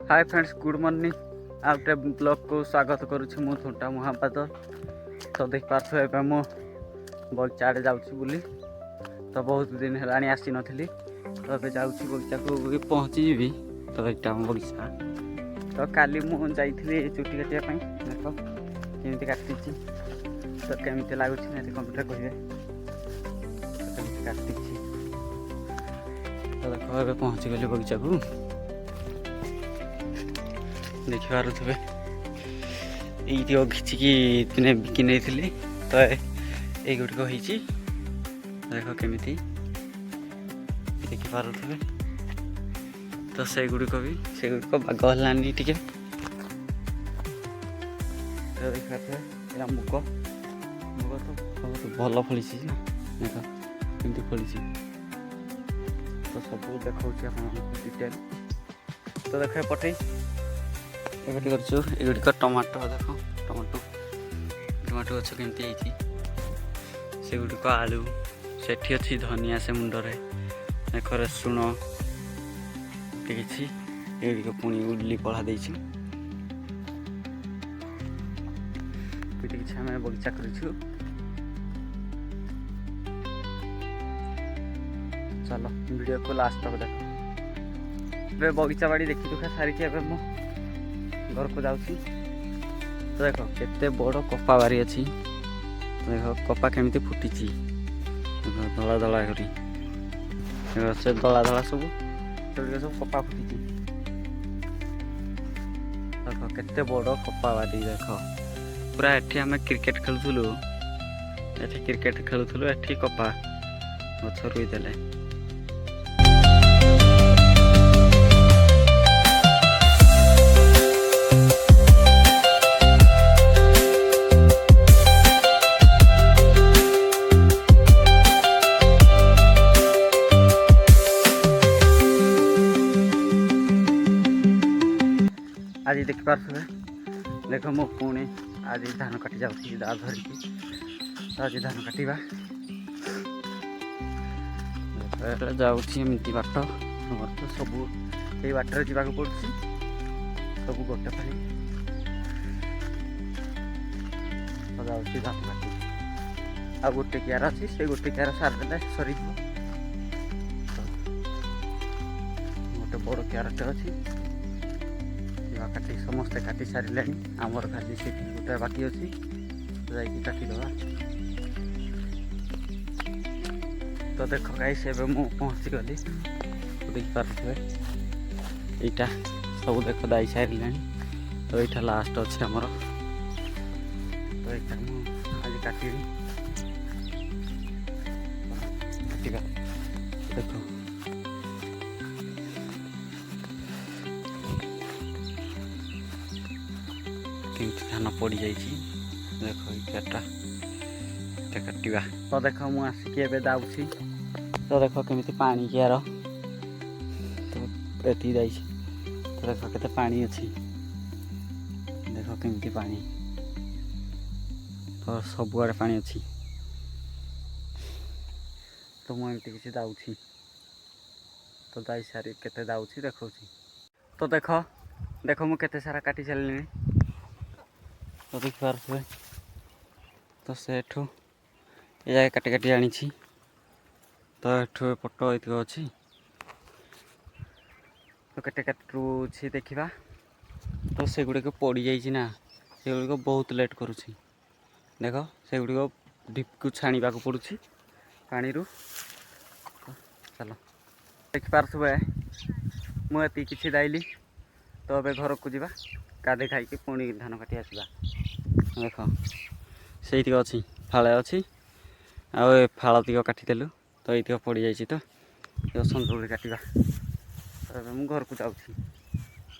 Hi friends, good morning. आप blog को स्वागत करुच्ची मु थुंटा महापात्र। तो देख पार्थ ए मु बगीचा आड़े जाऊँगी बुली। तो बहुत दिन है आसी नी तो ए जाऊँगी बगीचा को पहुँची जी। तो यहाँ आम बगीचा तो काली मु जाइली चुटी काटापी देख केमी काटी तो केमी लगुच कमेंट कहे काटी तो देख ए पहुँची गली बगीचा को देखिपे ये घिचिकी दिने बिकी नहीं तो ये गुड़िक हो देख केमी देखिपे तो से गुड़िक भी से गुड़िक बाग है टे तो देखिए मुग मुग तो बहुत भल फली देख कमी फली तो सब देखा डिटेल तो देख पटे एगुड़िक टमाटो देख टमाटो टमाटो गछ केमती से गुड़िक आलू सेठी अच्छी धनिया से मुंडरे देख रसुण कि पुणी उडली पढ़ा देछु आम बगीचा करूँ। चलो वीडियो को लास्ट तक देख बगीचा बाड़ी देखी दुखा सारिकी मो घर को जाऊँ। तो देख केते बड़ कपा बारी अच्छी देख कपा केमी फुटी धला धला कर से धला धला सब सब कपा फुटी देख केते बड़ कपा बारी देख पूरा एठी आम क्रिकेट खेलुलु एठी क्रिकेट खेलुलु एठी कपा गछ रुईदेले। आज देख पारे देख मो पुणी आज धान काटी जाऊँगी दा धरिकी आज धान काटा जाऊँगी बाट तो सब ये बाटर जावाक पड़ू सब गोटे पानी जाऊँगी धान काटी आ गोटे कियार अच्छी से गोटे कियार सारदे सर गोटे बड़ कियारटे अच्छी काटी समस्ते काटी सारे आमर खाली से गोटे बाकी अच्छी जाकि काटिदवा। तो देख गाइस एबे मु पहुँची गली तो देख पारे यहाँ सब देख दाई सारे तो यहाँ लास्ट अच्छे आमर तो यहाँ मुझे काटी देख केमती धान पड़ जा देख इटा काटा तो देख मुझे आसिक दाऊँगी तो देख केमी पानी कियार तो ये जा तो देख के पानी अच्छी देख केमी पानी तो सबुआड़े पानी अच्छी तो मुझे किसी दाऊँगी तो दाई सारी केते दाऊँगी देखा तो देख देख मुझे सारा काटी सारे तो देख पारे तो सेठू ये जगह काटी काटी आनी तो एठू पट ये अच्छी तो केटे काटुची देखा तो से गुड़िक पड़ जाना से गुड़िक बहुत लेट करुँच देख से गुड़िक ढिप को छाणा पड़ू पानी रू तो चलो देख पारे मुझे किसी दाइली तो अब घर को जा गाधे खाई पुणी धान काटी आसवा देख से अच्छी फाड़े अच्छी आउ फाड़ तीक काटिदेलु तो ये पड़ जाइए तो संतुली काटा तो घर को जाऊँगी।